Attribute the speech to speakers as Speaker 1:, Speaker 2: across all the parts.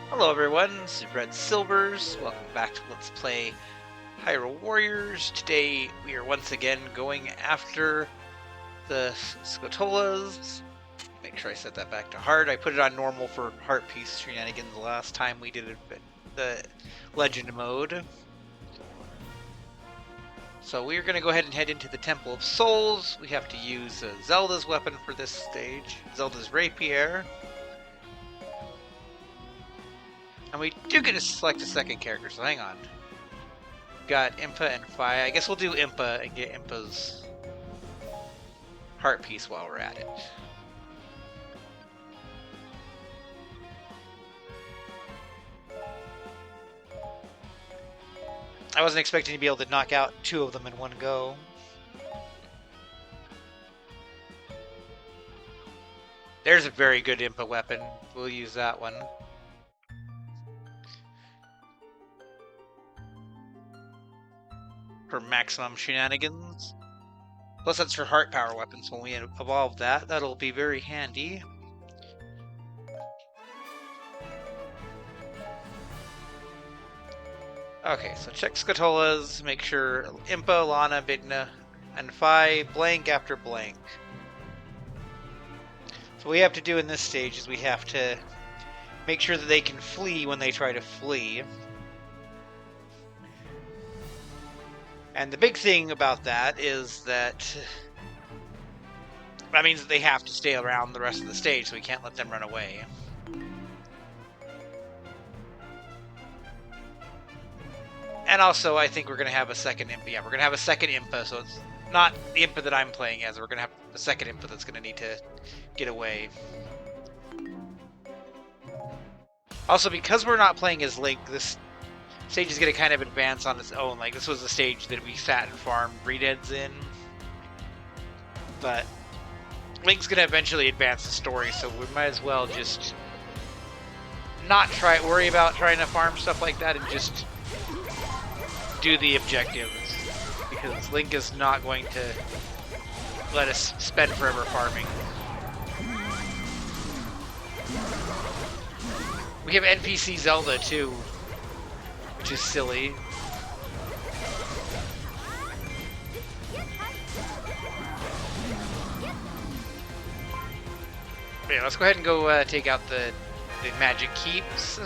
Speaker 1: Hello everyone, this is Red Silvers. Welcome back to Let's Play Hyrule Warriors. Today we are once again going after the Skulltulas. Make sure I set that back to hard. I put it on normal for heart piece shenanigans the last time we did it, the legend mode. So we are going to go ahead and head into the Temple of Souls. We have to use Zelda's weapon for this stage, Zelda's rapier. And we do get to select a second character, so hang on. Got Impa and Fi. I guess we'll do Impa and get Impa's heart piece while we're at it. I wasn't expecting to be able to knock out two of them in one go. There's a very good Impa weapon. We'll use that one. For maximum shenanigans. Plus that's for heart power weapons. When we evolve that, that'll be very handy. Okay, so check Skulltulas, make sure Impa, Lana, Vigna, and Fi blank after blank. So what we have to do in this stage is we have to make sure that they can flee when they try to flee. And the big thing about that is that means that they have to stay around the rest of the stage, so we can't let them run away. And also, I think we're going to have a second Impa. Yeah, we're going to have a second Impa, so it's not the Impa that I'm playing as. We're going to have a second Impa that's going to need to get away. Also, because we're not playing as Link, this stage is going to kind of advance on its own. Like, this was the stage that we sat and farmed Redeads in. But Link's going to eventually advance the story, so we might as well just not worry about trying to farm stuff like that and just do the objectives. Because Link is not going to let us spend forever farming. We have NPC Zelda too, which is silly. Yeah, let's go ahead and go take out the magic keeps.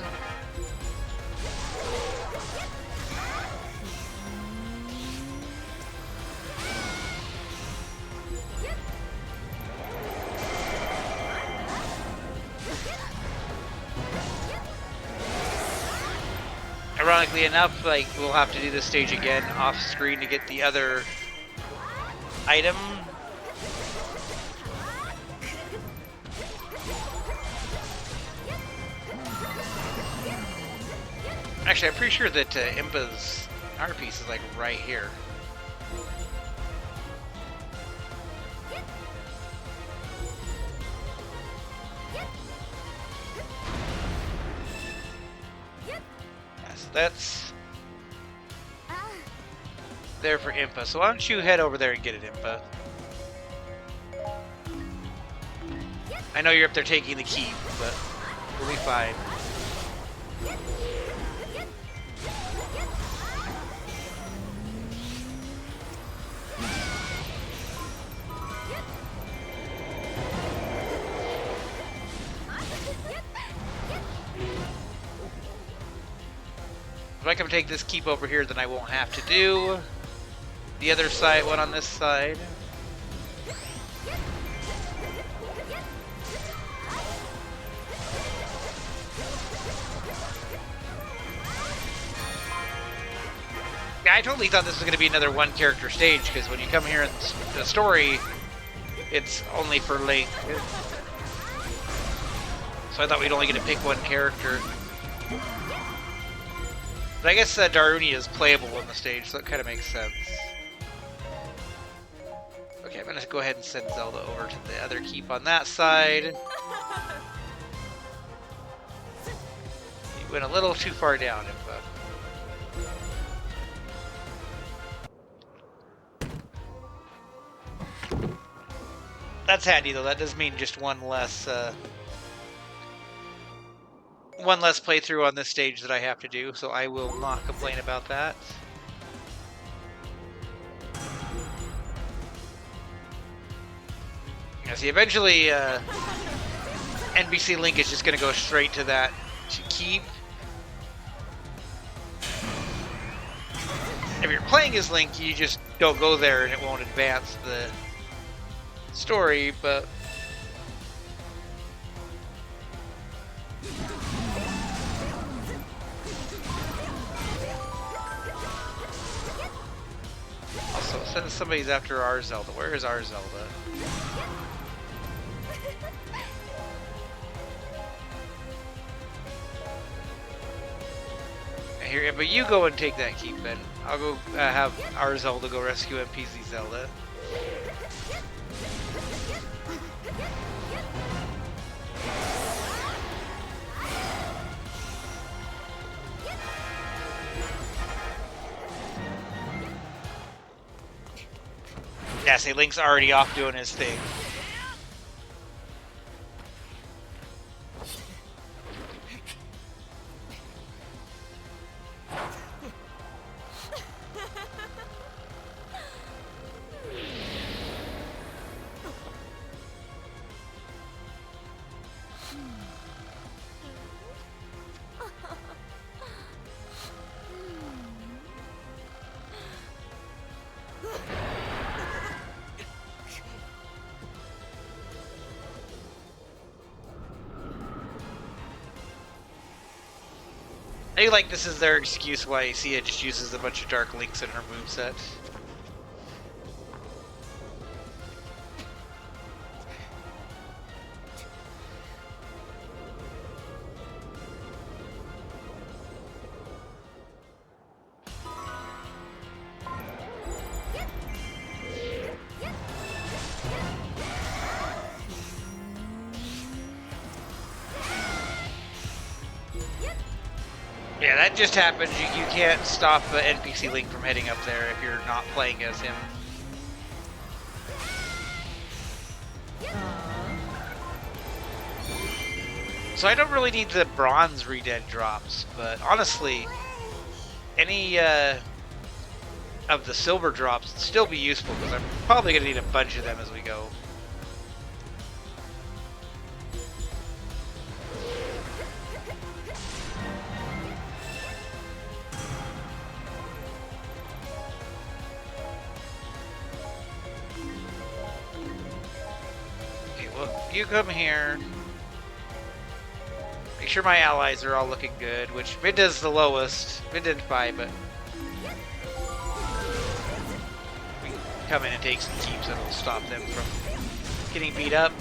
Speaker 1: Ironically enough, like, we'll have to do this stage again off screen to get the other item. Actually, I'm pretty sure that Impa's heart piece is like right here. That's there for Impa. So why don't you head over there and get it, Impa? I know you're up there taking the keep, but we'll be fine. If I can take this keep over here, then I won't have to do the other side one on this side. Yeah, I totally thought this was going to be another one character stage, because when you come here in the story, it's only for Link. So I thought we'd only get to pick one character. But I guess Daruni is playable on the stage, so it kind of makes sense. Okay, I'm going to go ahead and send Zelda over to the other keep on that side. You went a little too far down, Impa. That's handy, though. That does mean just one less one less playthrough on this stage that I have to do, so I will not complain about that. Yeah, see, eventually, NPC Link is just going to go straight to that to keep. If you're playing as Link, you just don't go there and it won't advance the story, but also, since somebody's after our Zelda, where is our Zelda? Here, but you go and take that keep, then. I'll go have our Zelda go rescue NPC Zelda. Yeah, see, Link's already off doing his thing. I feel like this is their excuse why Sia just uses a bunch of Dark Links in her moveset. Yeah, that just happens. You can't stop an NPC Link from heading up there if you're not playing as him. So I don't really need the bronze redead drops, but honestly, any of the silver drops would still be useful because I'm probably going to need a bunch of them as we go. You come here. Make sure my allies are all looking good, which Midna's the lowest. Midna and 5, but we can come in and take some keeps and it'll stop them from getting beat up.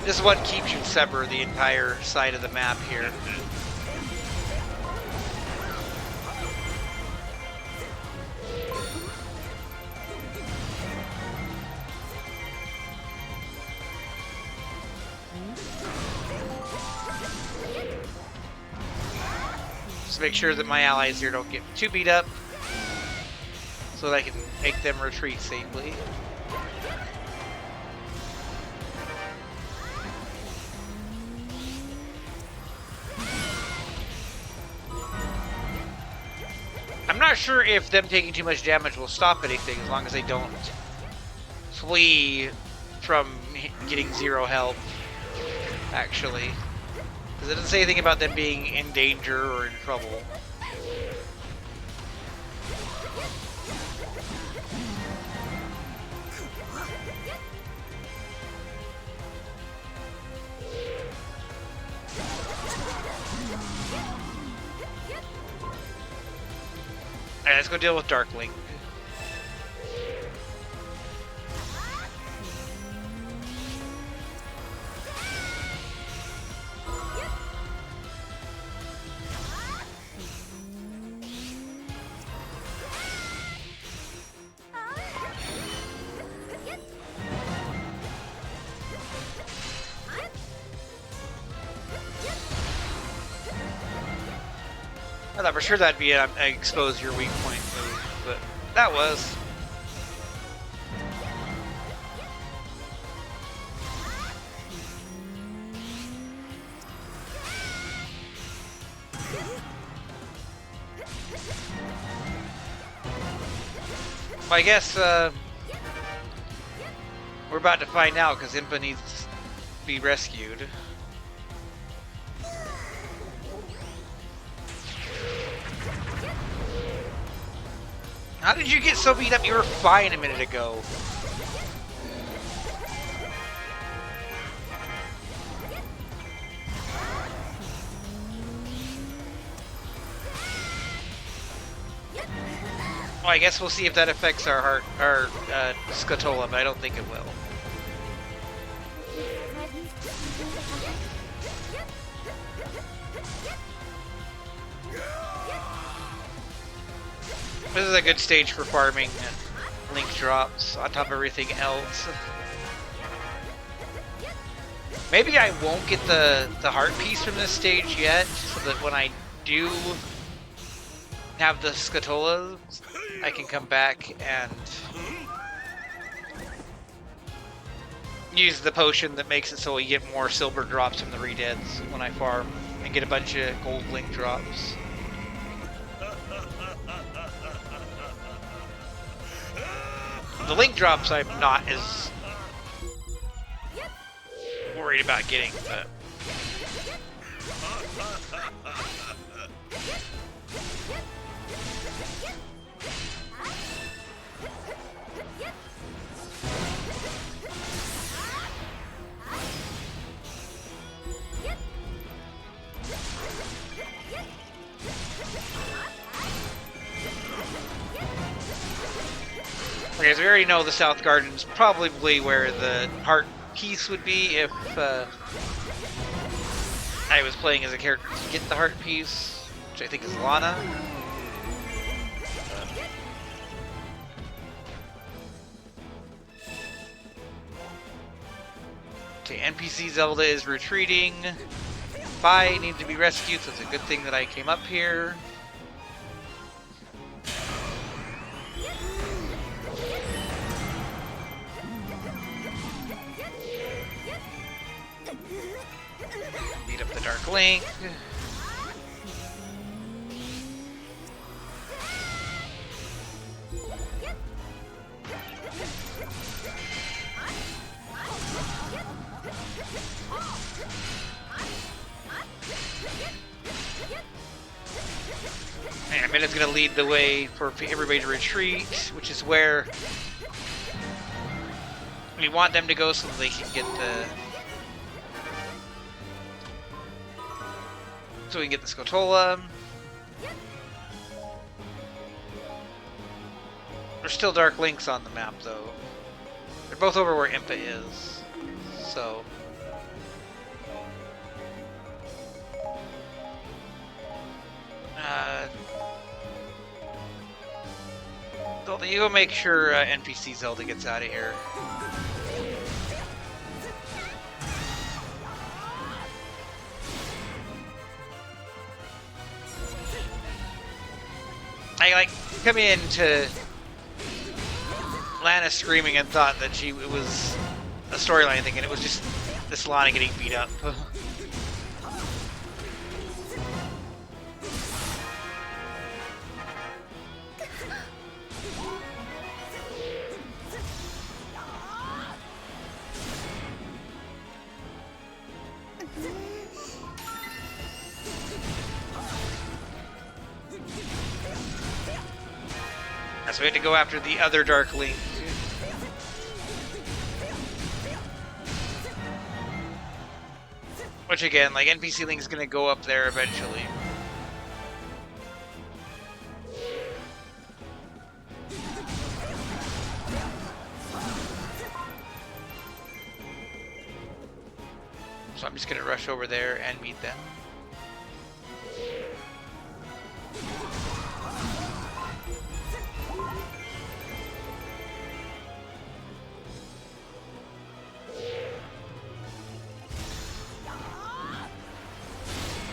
Speaker 1: This one keep should sever the entire side of the map here. Just make sure that my allies here don't get too beat up so that I can make them retreat safely. I'm not sure if them taking too much damage will stop anything as long as they don't flee from getting 0 health, actually. Because it doesn't say anything about them being in danger or in trouble. Alright, let's go deal with Dark Link. I thought for sure that'd be an expose your weak point move, but that was. I guess we're about to find out because Impa needs to be rescued. How did you get so beat up? You were fine a minute ago. Well, I guess we'll see if that affects our Skulltula, but I don't think it will. This is a good stage for farming link drops on top of everything else. Maybe I won't get the heart piece from this stage yet, so that when I do have the Skulltulas, I can come back and use the potion that makes it so we get more silver drops from the redeads when I farm and get a bunch of gold link drops. The link drops I'm not as worried about getting, but okay, so we already know the South Garden's probably where the heart piece would be if I was playing as a character to get the heart piece, which I think is Lana. Okay, NPC Zelda is retreating. Fi needs to be rescued, so it's a good thing that I came up here. Beat up the Dark Link. And Minna's gonna lead the way for everybody to retreat, which is where we want them to go so that they can get the Skulltula. There's still Dark Links on the map though. They're both over where Impa is. So Zelda, you go make sure NPC Zelda gets out of here. I come in to Lana screaming and thought that it was a storyline thing, and it was just this Lana getting beat up. So we had to go after the other Dark Link. Which again, like, NPC Link's gonna go up there eventually. So I'm just gonna rush over there and meet them.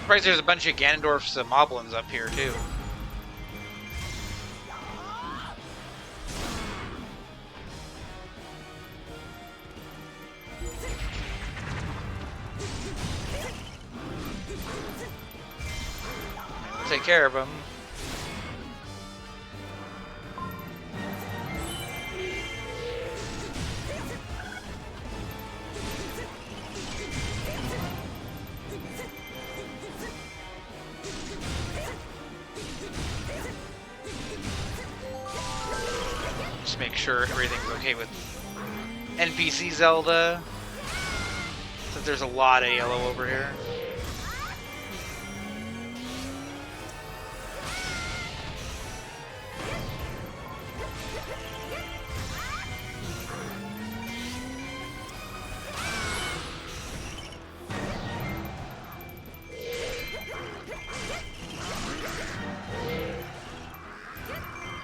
Speaker 1: Surprised there's a bunch of Ganondorf's moblins up here too. Take care of them. make sure everything's okay with NPC Zelda, since there's a lot of yellow over here.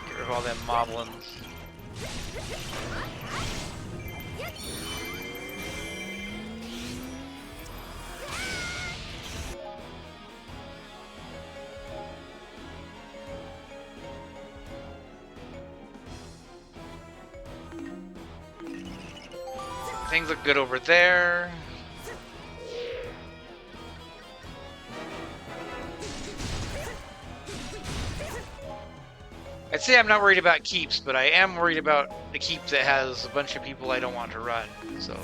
Speaker 1: Get rid of all them moblins. Things look good over there. I'd say I'm not worried about keeps, but I am worried about the keep that has a bunch of people I don't want to run, so.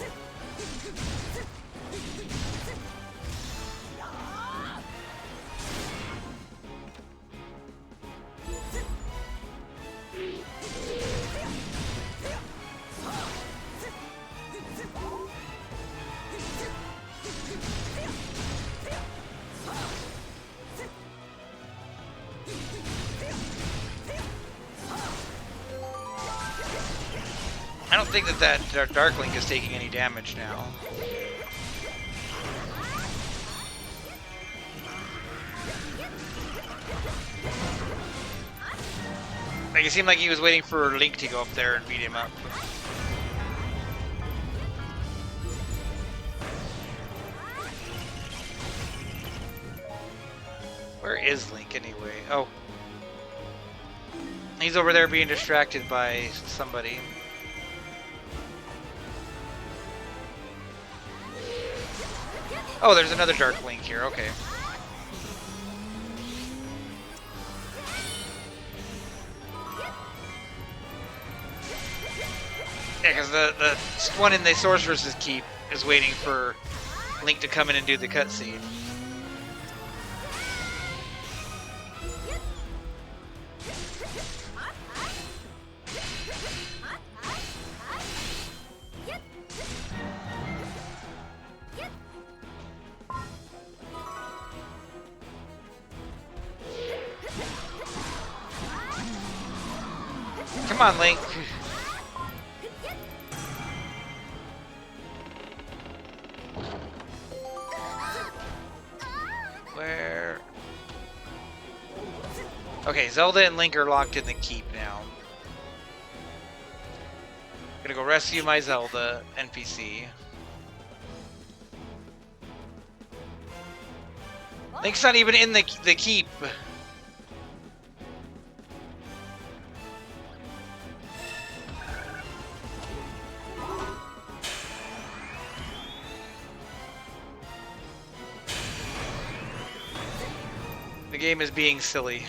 Speaker 1: I don't think that Dark Link is taking any damage now. Like, it seemed like he was waiting for Link to go up there and beat him up. Where is Link anyway? Oh. He's over there being distracted by somebody. Oh, there's another Dark Link here, okay. Yeah, because the one in the Sorceress's Keep is waiting for Link to come in and do the cutscene. Come on, Link. Where? Okay, Zelda and Link are locked in the keep now. Gonna go rescue my Zelda NPC. Link's not even in the keep. The game is being silly.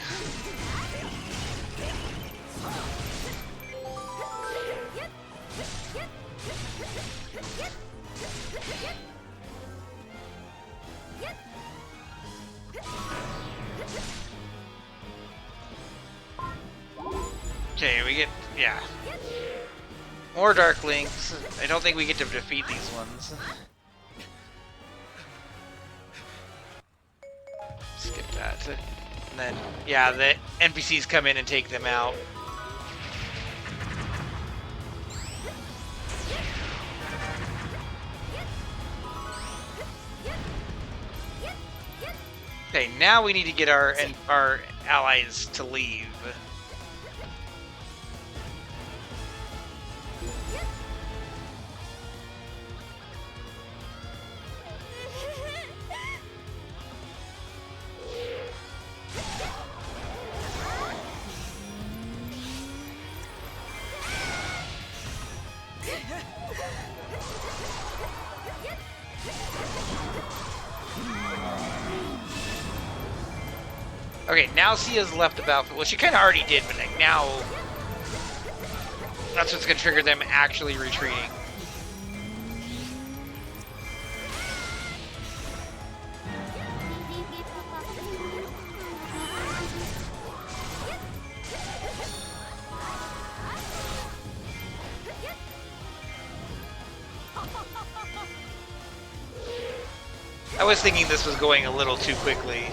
Speaker 1: Okay, we get, yeah. More Dark Links. I don't think we get to defeat these ones. Skip that. And then, yeah, the NPCs come in and take them out. Okay, now we need to get our allies to leave. Okay, now Sia's left about. Well, she kind of already did, but like now, that's what's gonna trigger them actually retreating. I was thinking this was going a little too quickly.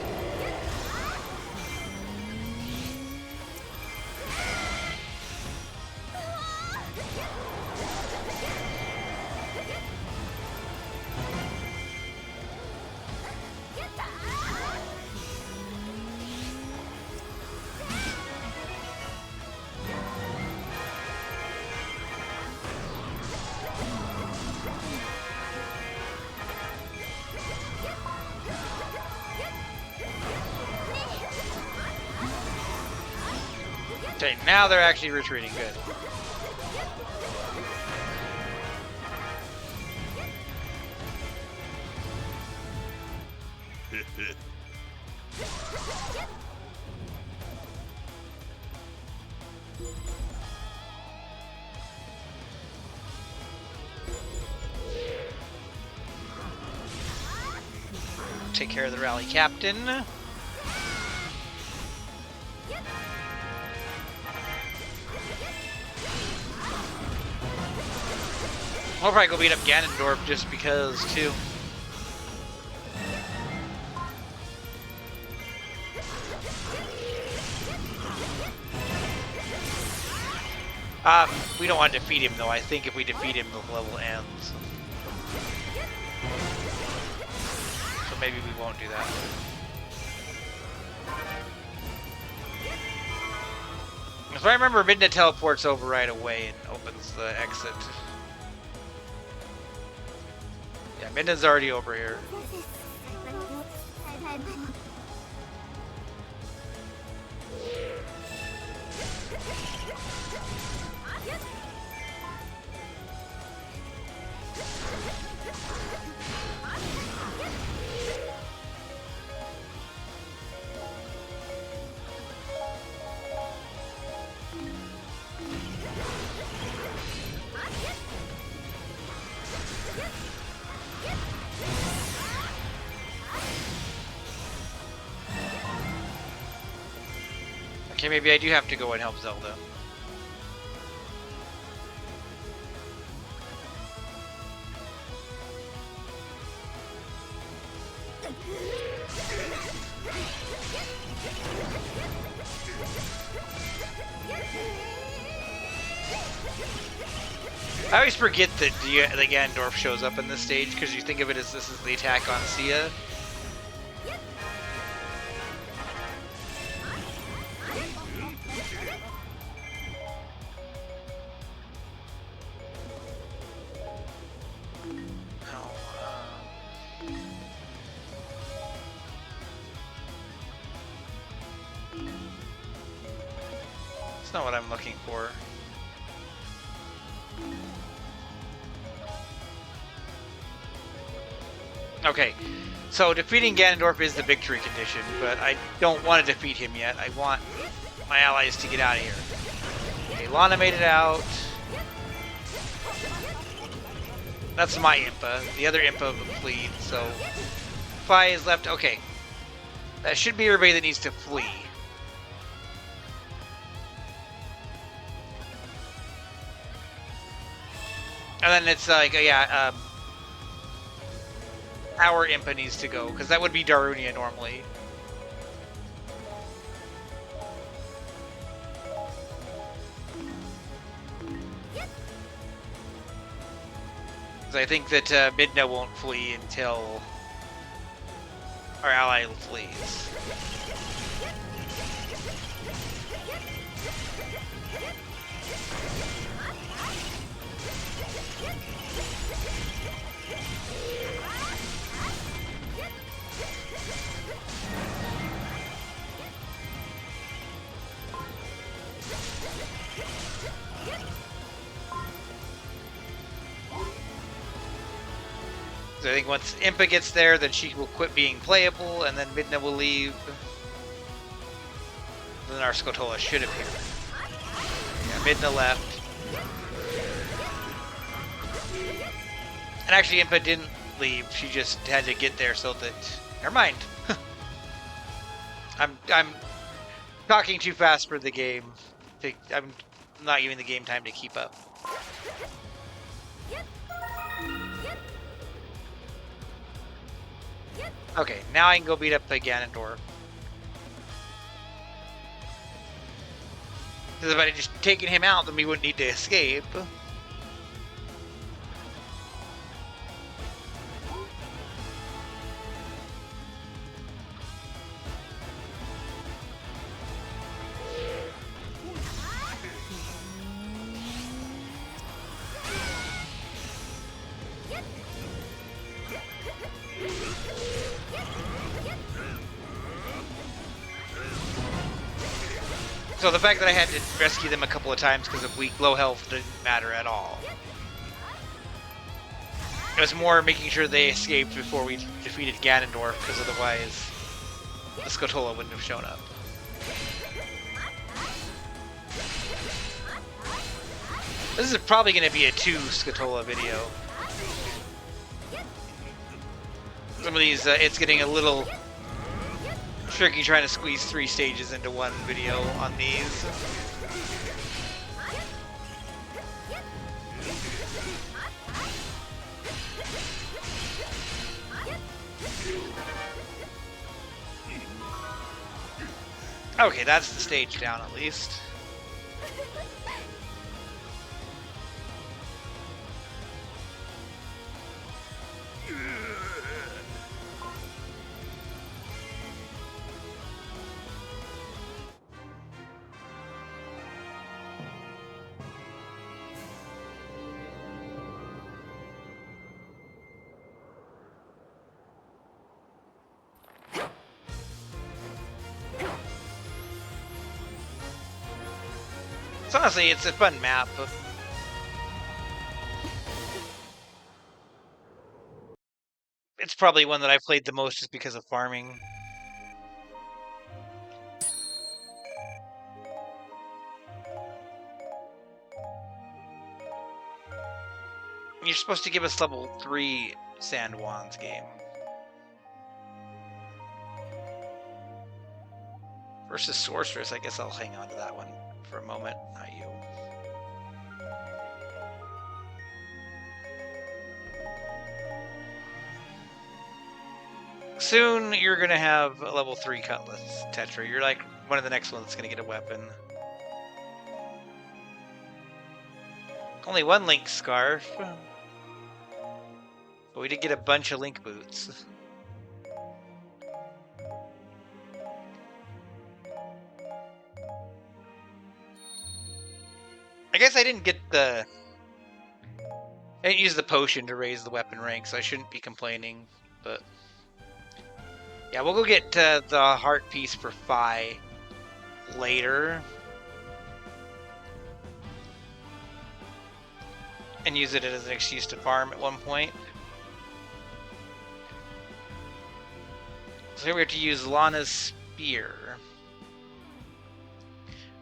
Speaker 1: Okay, now they're actually retreating. Good. Take care of the rally captain. I'll probably go beat up Ganondorf just because, too. We don't want to defeat him, though. I think if we defeat him, the level ends. So maybe we won't do that. If I remember, Midna teleports over right away and opens the exit. Yeah, Midna's already over here. Okay, maybe I do have to go and help Zelda. I always forget that the Ganondorf shows up in this stage because you think of it as this is the attack on Sia. That's not what I'm looking for. Okay, so defeating Ganondorf is the victory condition, but I don't want to defeat him yet. I want my allies to get out of here. Okay, Lana made it out. That's my Impa. The other Impa fleed, so Fi is left. Okay, that should be everybody that needs to flee. And then it's like, yeah, our Impa needs to go, because that would be Darunia normally. Because I think that Midna won't flee until our ally flees. So I think once Impa gets there, then she will quit being playable, and then Midna will leave. Then our Skulltulas should appear. Yeah, Midna left. And actually, Impa didn't leave. She just had to get there so that... Never mind. I'm talking too fast for the game. I'm not giving the game time to keep up. Okay, now I can go beat up the Ganondorf. Because if I had just taken him out, then we wouldn't need to escape. So the fact that I had to rescue them a couple of times because of weak, low health didn't matter at all. It was more making sure they escaped before we defeated Ganondorf, because otherwise the Skulltula wouldn't have shown up. This is probably going to be a 2 Skulltula video. Some of these, it's getting a little tricky trying to squeeze 3 stages into one video on these. Okay, that's the stage down at least. So honestly, it's a fun map. It's probably one that I played the most just because of farming. You're supposed to give us level 3 Sand Wands game. Versus Sorceress, I guess I'll hang on to that one for a moment, not you. Soon you're gonna have a level 3 Cutlass, Tetra. You're like one of the next ones that's gonna get a weapon. Only one Link Scarf. But we did get a bunch of Link Boots. I guess I didn't get the... I didn't use the potion to raise the weapon rank, so I shouldn't be complaining, but... Yeah, we'll go get the heart piece for Fi later. And use it as an excuse to farm at one point. So here we have to use Lana's Spear.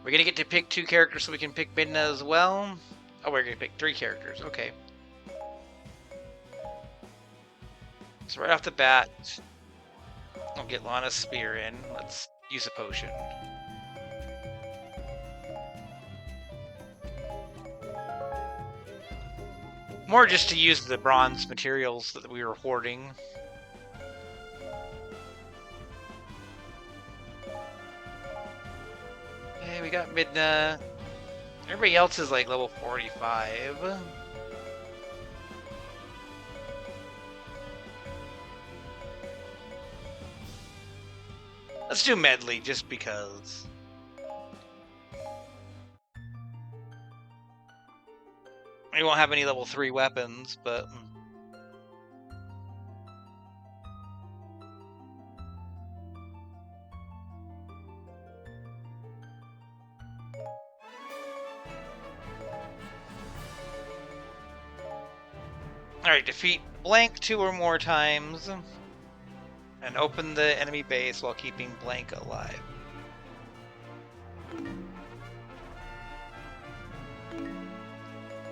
Speaker 1: We're gonna get to pick 2 characters so we can pick Midna as well. Oh, we're gonna pick 3 characters, okay. So right off the bat, I'll get Lana's Spear in. Let's use a potion. More just to use the bronze materials that we were hoarding. Okay, we got Midna. Everybody else is like level 45. Let's do Medley just because. We won't have any level 3 weapons, but... Alright, defeat Blank 2 or more times. And open the enemy base while keeping Blank alive.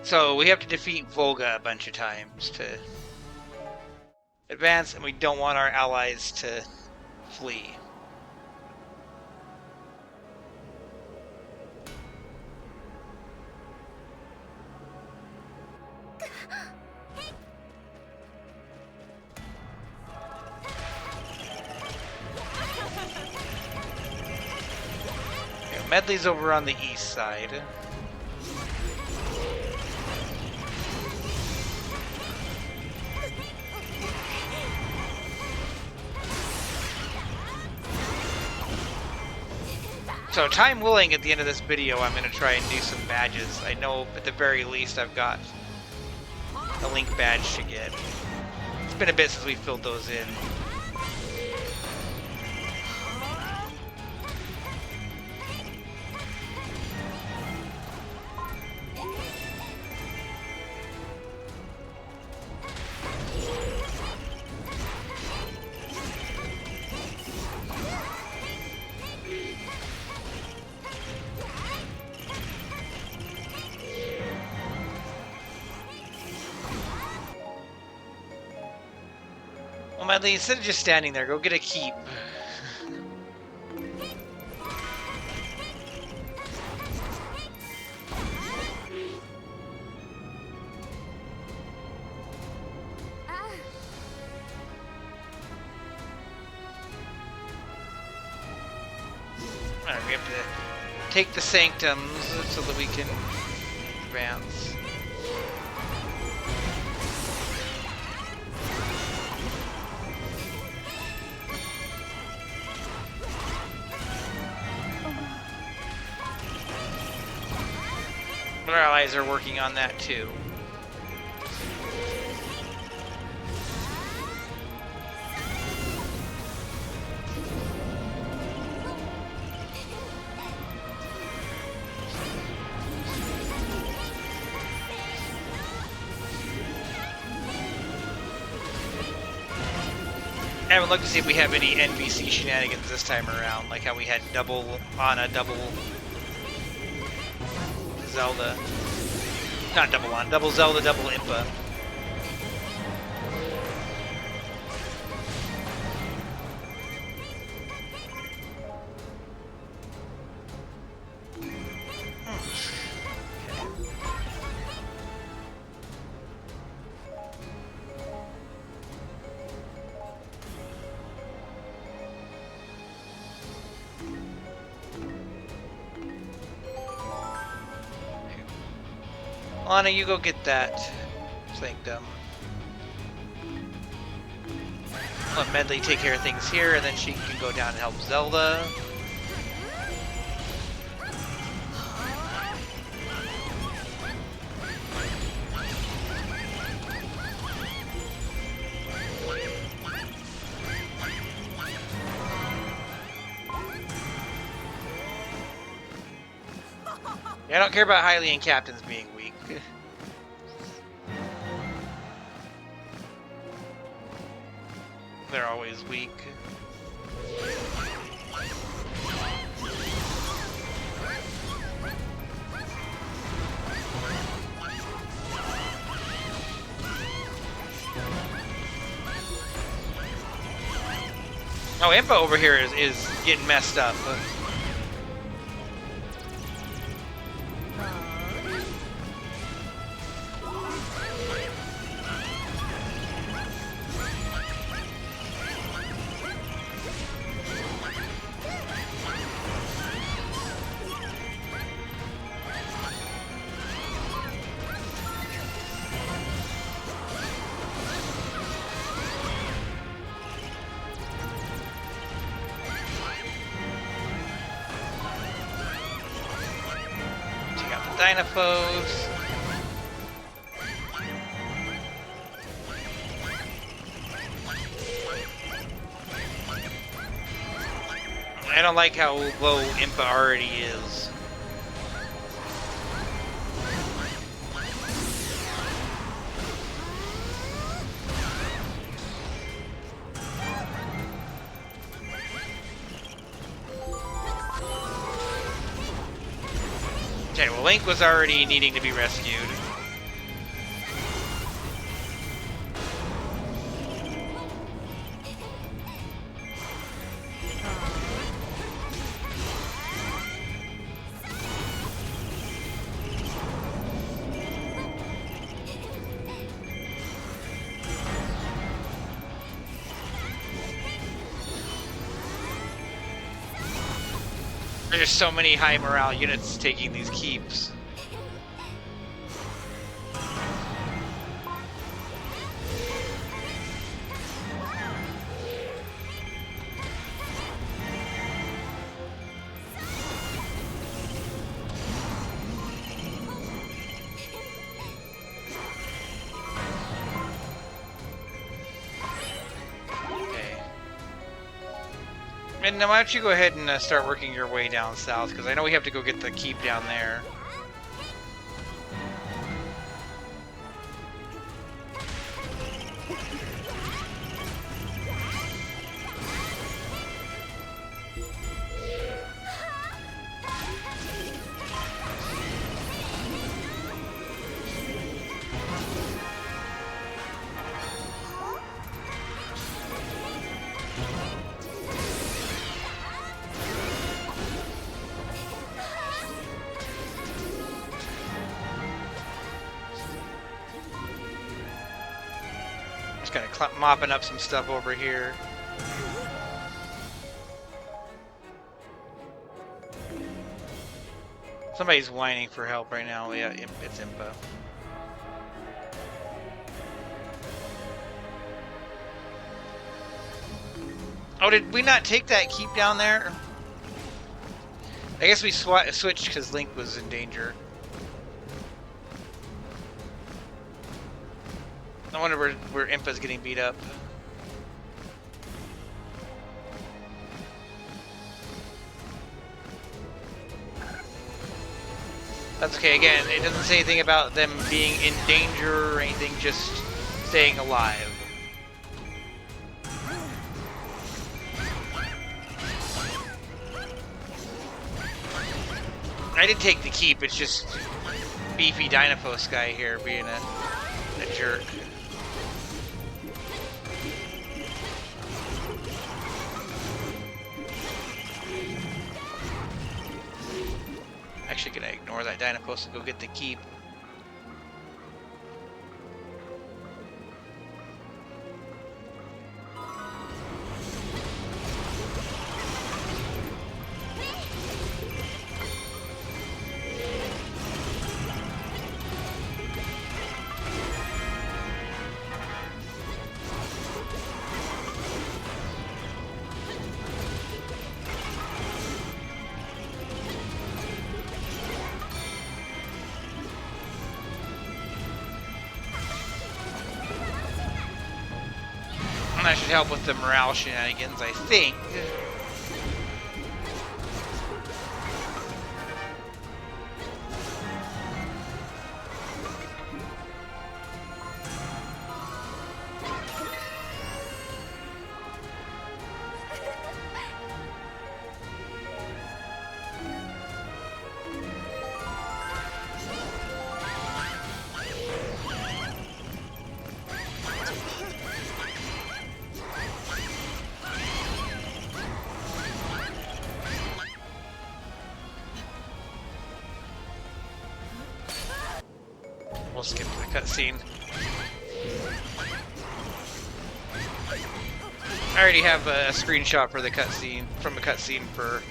Speaker 1: So we have to defeat Volga a bunch of times to advance, and we don't want our allies to flee. Medley's over on the east side. So time willing, at the end of this video, I'm going to try and do some badges. I know at the very least I've got a Link badge to get. It's been a bit since we filled those in. Well, Medley, instead of just standing there, go get a keep. Alright, we have to take the sanctums so that we can advance. Our allies are working on that too. I would look to see if we have any NPC shenanigans this time around, like how we had double Anna, double Zelda. Not double Anna, double Zelda, double Impa. Anna, you go get that sanctum. Let Medley take care of things here, and then she can go down and help Zelda. Yeah, I don't care about Hylian captains being weak. They're always weak. Oh, Impa over here is getting messed up. Dynaphos. I don't like how low Impa already is. Okay, well, Link was already needing to be rescued. There's just so many high morale units taking these keeps. And now why don't you go ahead and start working your way down south, because I know we have to go get the keep down there. Just kind of mopping up some stuff over here. Somebody's whining for help right now. Yeah, it's Impa. Oh, did we not take that keep down there? I guess we switched because Link was in danger. I wonder where Impa's getting beat up. That's okay. Again, it doesn't say anything about them being in danger or anything, just staying alive. I did take the keep, it's just beefy Dynapos guy here being a jerk. Actually gonna ignore that Dynapos and go get the keep. That should help with the morale shenanigans, I think. We'll skip to the cutscene. I already have a screenshot for the cutscene, from a cutscene for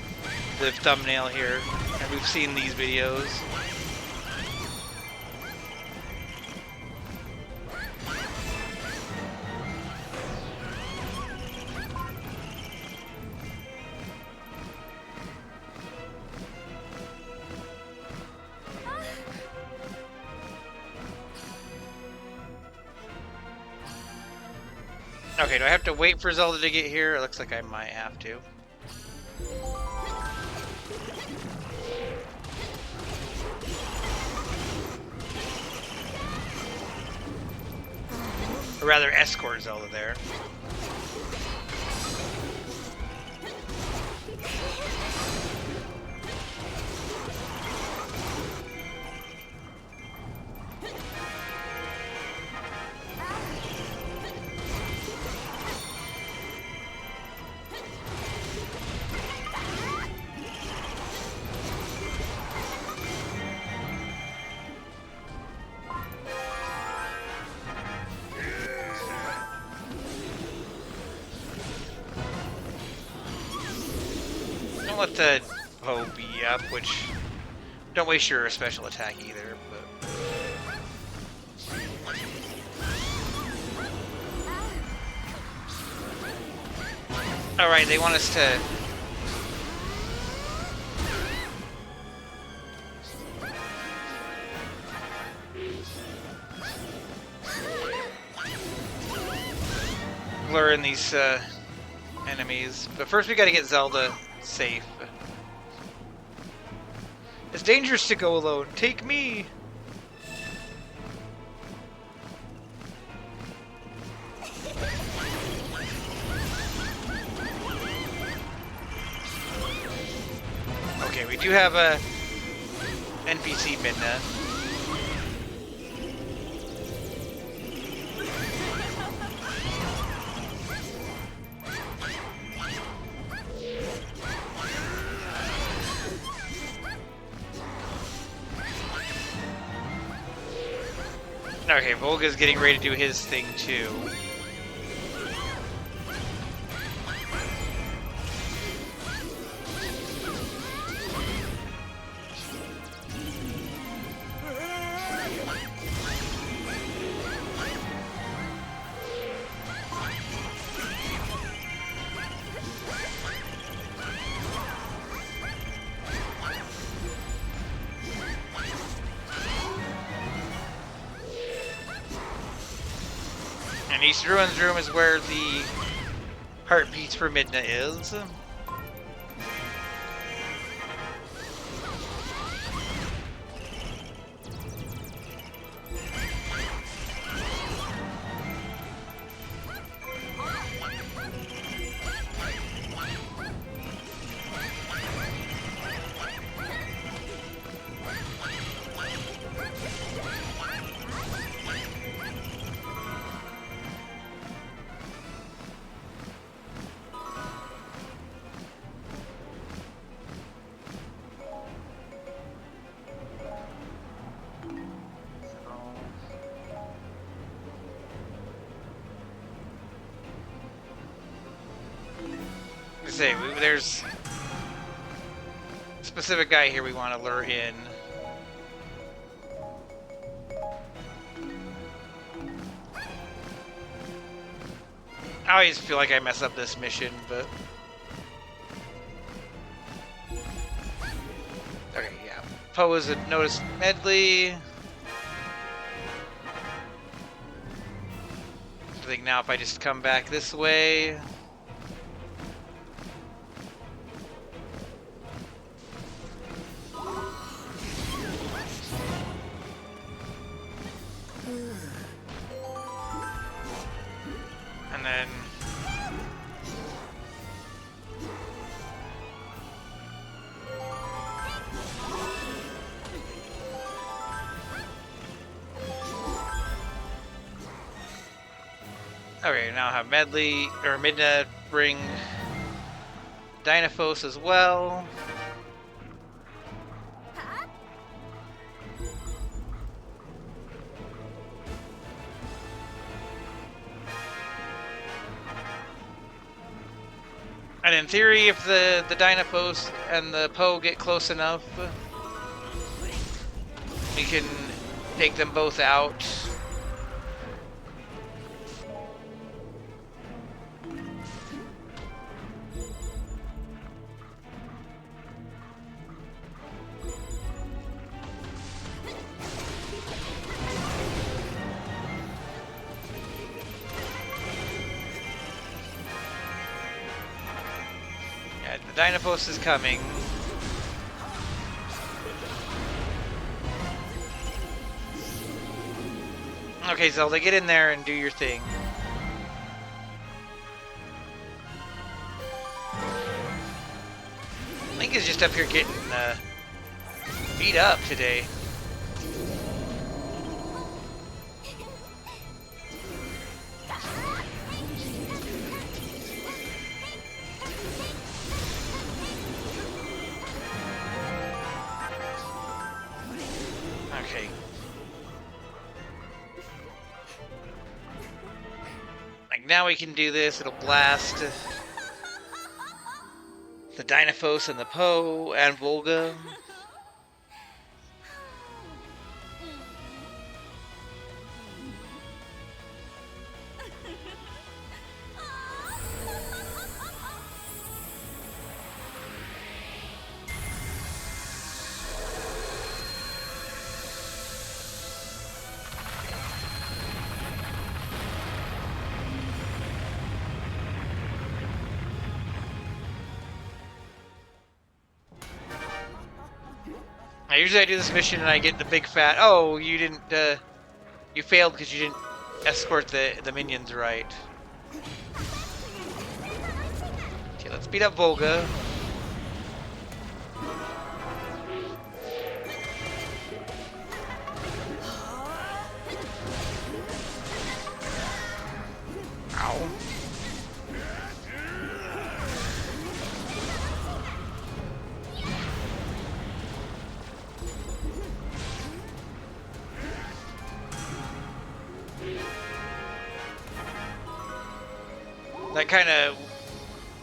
Speaker 1: the thumbnail here, and we've seen these videos. Okay, do I have to wait for Zelda to get here? It looks like I might have to. Or rather, escort Zelda there. Let the Poe be up, which don't waste your special attack either. But all right, they want us to. Lure in these enemies, but first we got to get Zelda safe. It's dangerous to go alone. Take me. Okay, we do have a NPC Midna. Okay, Volga's getting ready to do his thing too. And East Ruins Room is where the heartbeats for Midna is. Say, there's a specific guy here we want to lure in. I always feel like I mess up this mission, but... Okay, yeah. Poe is a noticed medley. I think now if I just come back this way... And then... Okay, now I have Medley, or Midna bring Dynaphos as well. And in theory, if the Dynaphos and the Poe get close enough, we can take them both out. The Dynaphos is coming. Okay, Zelda, get in there and do your thing. Link is just up here getting beat up today. Okay. Like now we can do this, it'll blast. the Dynaphos and the Poe and Volga. Usually I do this mission and I get the big fat, oh, you didn't, you failed because you didn't escort the minions right. Okay, let's beat up Volga. Ow. That kind of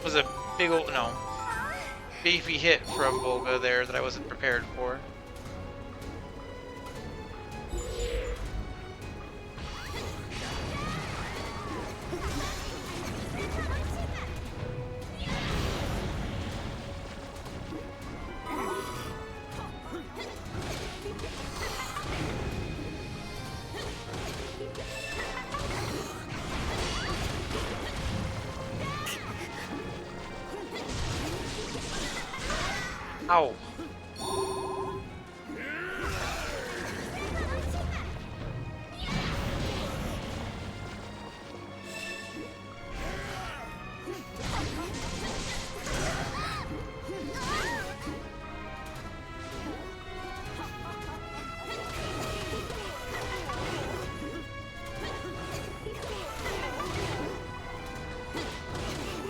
Speaker 1: was a big old, no, beefy hit from Volga there that I wasn't prepared for. Ow.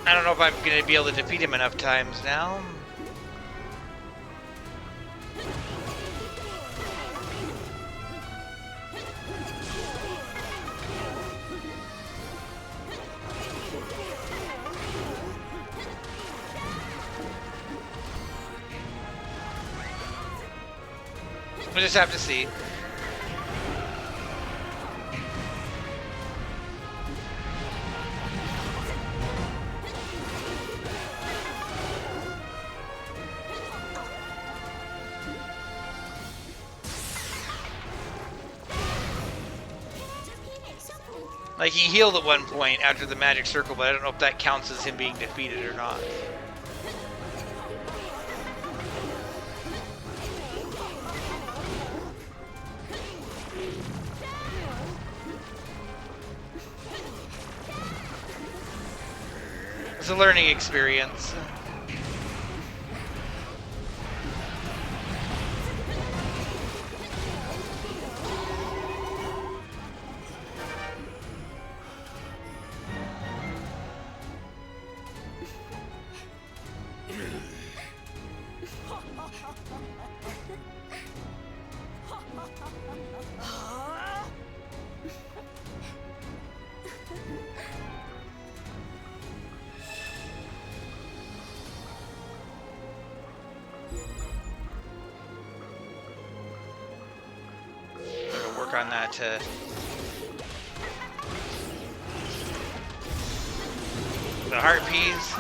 Speaker 1: I don't know if I'm going to be able to defeat him enough times now. We'll just have to see. Like, he healed at one point after the magic circle, but I don't know if that counts as him being defeated or not. It's a learning experience. On that the heart piece.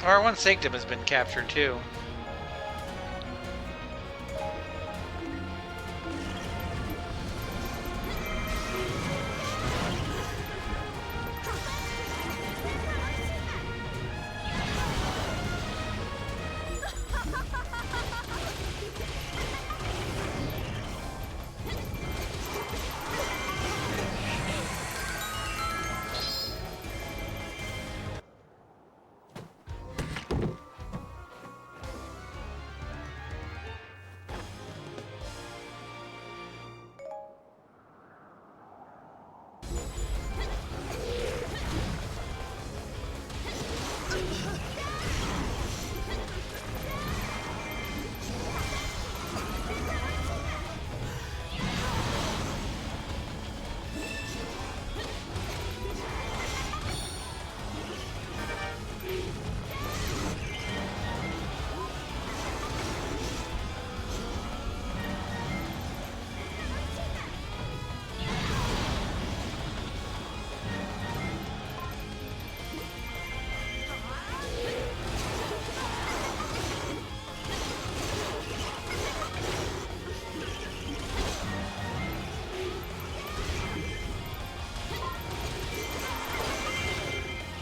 Speaker 1: Our one sanctum has been captured too.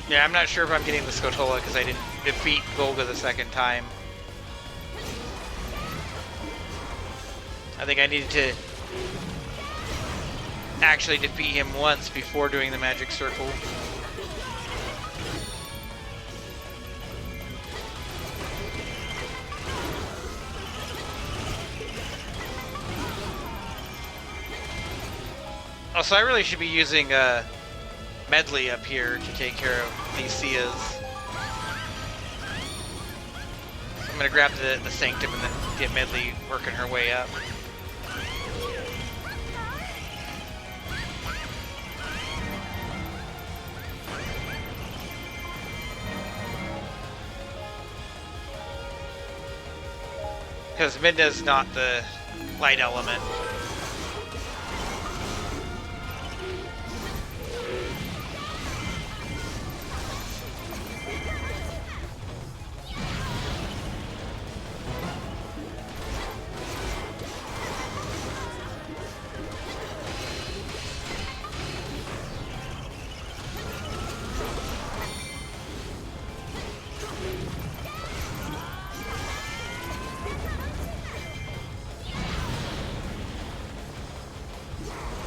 Speaker 1: Yeah, I'm not sure if I'm getting the Skulltula because I didn't defeat Volga the second time. I think I needed to actually defeat him once before doing the magic circle. Also, I really should be using Medley up here to take care of these Sias. I'm gonna grab the Sanctum and then get Medley working her way up. Because Midna's not the light element.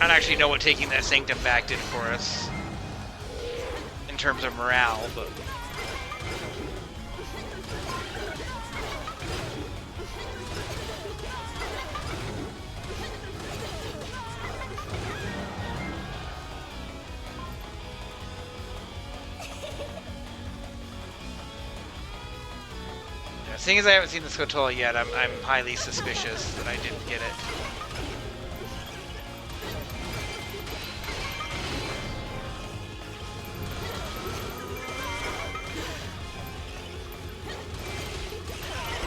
Speaker 1: I don't actually know what taking that Sanctum back did for us in terms of morale, but yeah, seeing as I haven't seen the Skulltula yet, I'm highly suspicious that I didn't get it.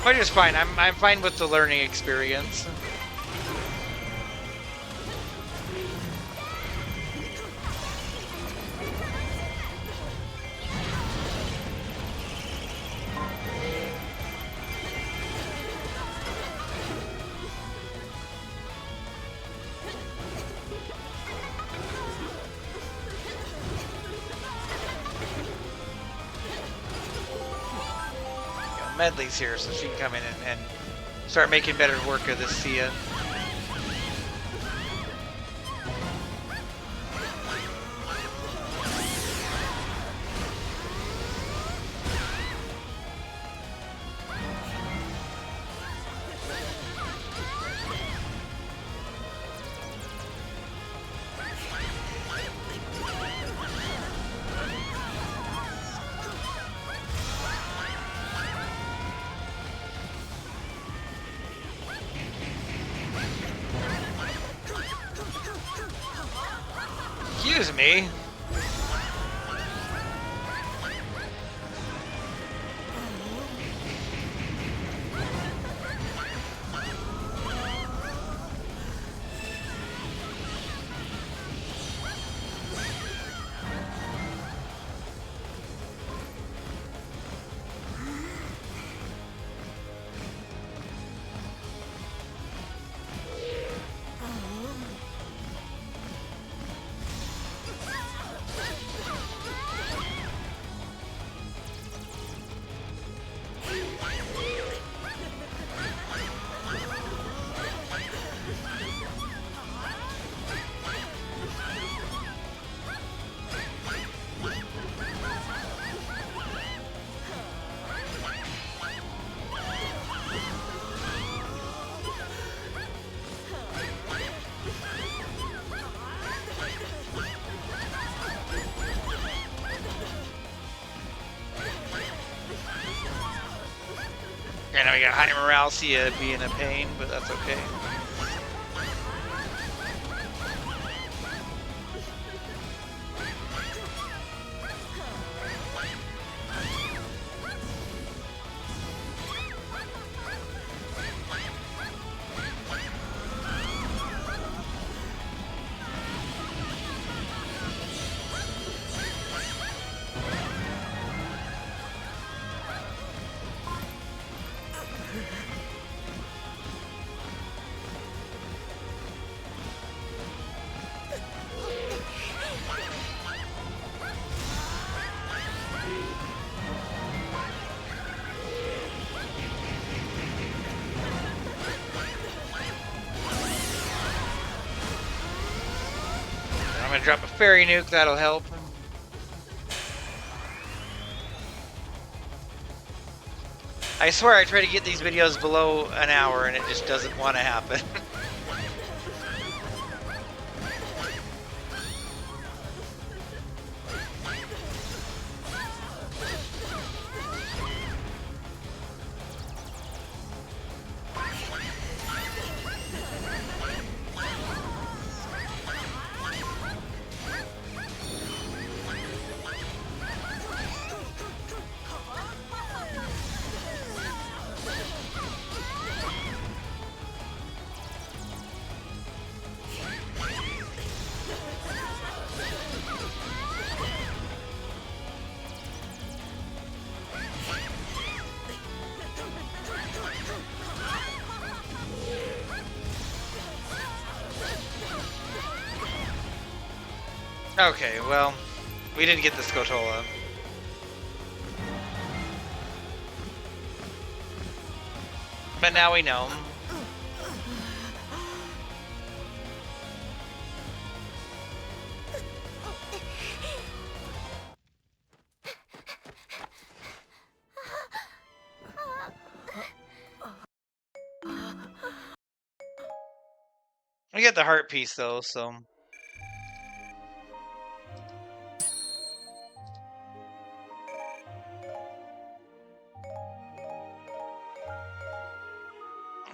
Speaker 1: Which is fine. I'm fine with the learning experience. Medley's here, so she can come in and start making better work of this Sia. Excuse me. Okay, now we got high morale Sia being a pain, but that's okay. gonna drop a fairy nuke, that'll help. I swear I try to get these videos below an hour and it just doesn't want to happen. Okay, well, we didn't get the Skulltula. But now we know. We get the heart piece though, so.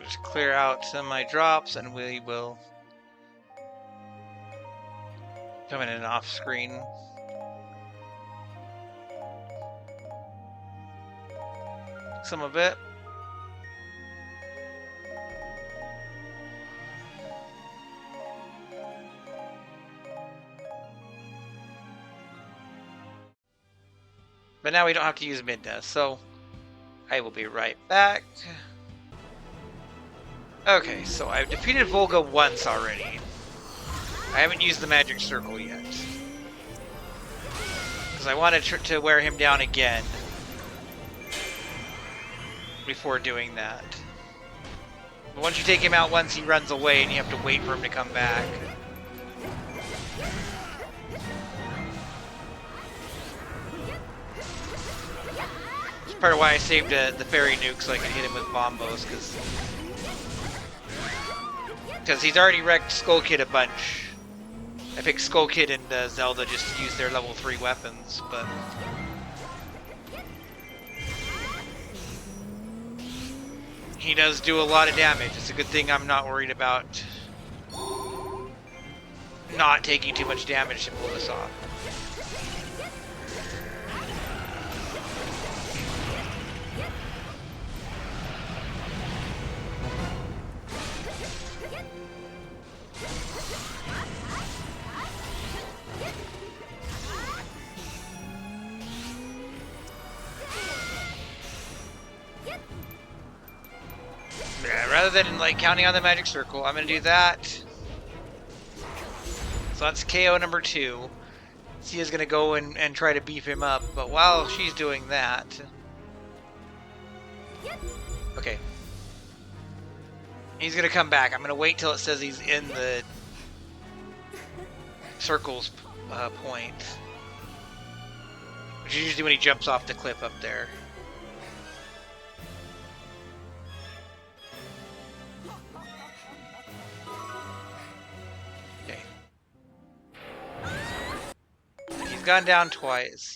Speaker 1: Just clear out some of my drops and we will come in and off screen. Some of it. But now we don't have to use Midna, so I will be right back. Okay, so I've defeated Volga once already. I haven't used the magic circle yet. Because I wanted to wear him down again before doing that. But once you take him out once, he runs away and you have to wait for him to come back. It's part of why I saved the fairy nuke so I could hit him with bombos, because he's already wrecked Skull Kid a bunch. I think Skull Kid and Zelda just use their level 3 weapons, but he does do a lot of damage. It's a good thing I'm not worried about not taking too much damage to pull this off. Rather than like counting on the magic circle, I'm gonna do that. So that's KO number 2. Sia's gonna go and try to beef him up, but while she's doing that, okay, he's gonna come back. I'm gonna wait till it says he's in the circle's point, which is usually when he jumps off the cliff up there. Gone down twice.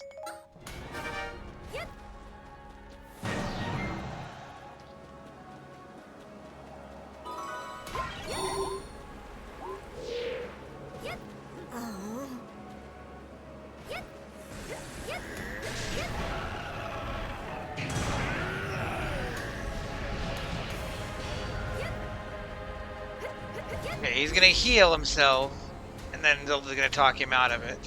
Speaker 1: Okay, he's gonna heal himself, and then Zelda's gonna talk him out of it.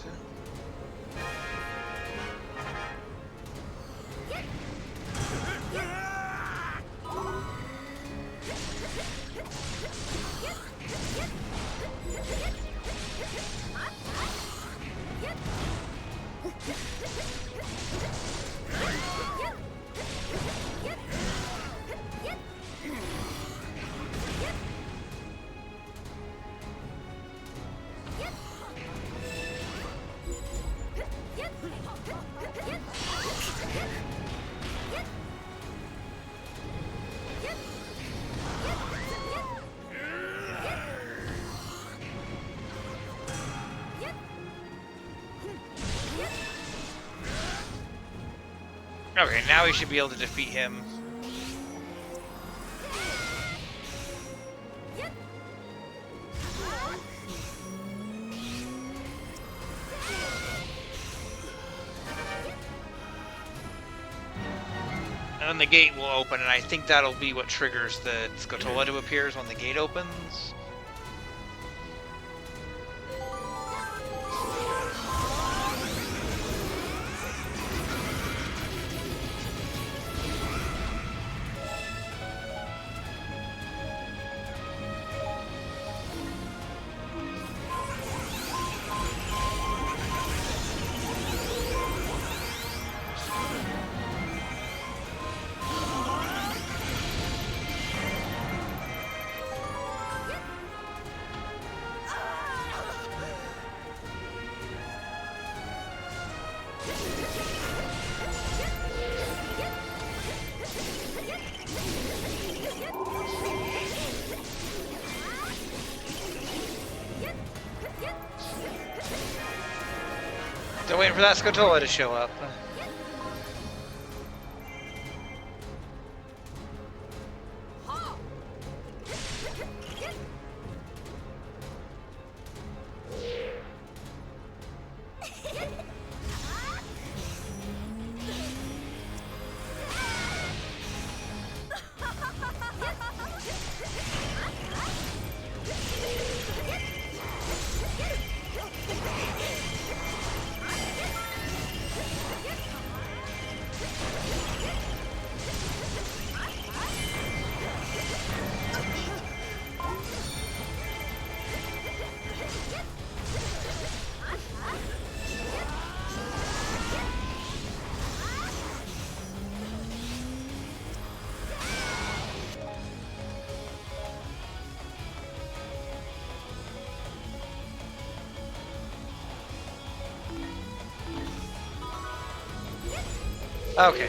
Speaker 1: Okay, now we should be able to defeat him. And then the gate will open, and I think that'll be what triggers the Skulltula to appear when the gate opens. Still waiting for that Skulltula to show up. Okay,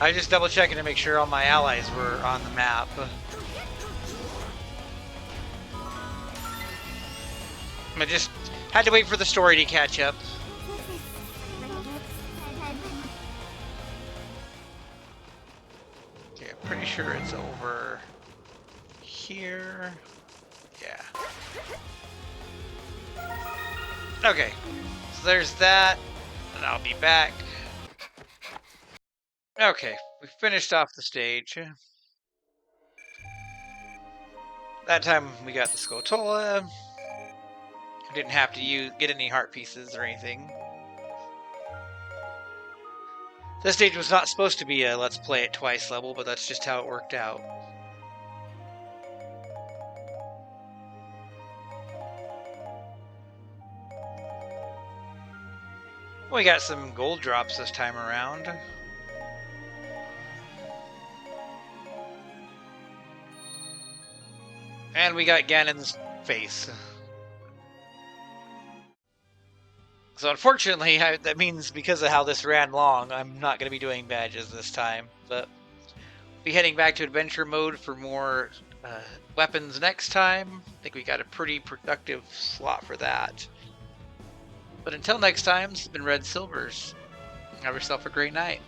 Speaker 1: I just double checking to make sure all my allies were on the map. I just had to wait for the story to catch up. Okay, I'm pretty sure it's over here. Yeah. Okay, so there's that, and I'll be back. Okay, we finished off the stage. That time we got the Skulltula. I didn't have to get any heart pieces or anything. This stage was not supposed to be a let's play it twice level, but that's just how it worked out. We got some gold drops this time around. And we got Ganon's face. So unfortunately, that means because of how this ran long, I'm not going to be doing badges this time. But we'll be heading back to adventure mode for more weapons next time. I think we got a pretty productive slot for that. But until next time, this has been Red Silvers. Have yourself a great night.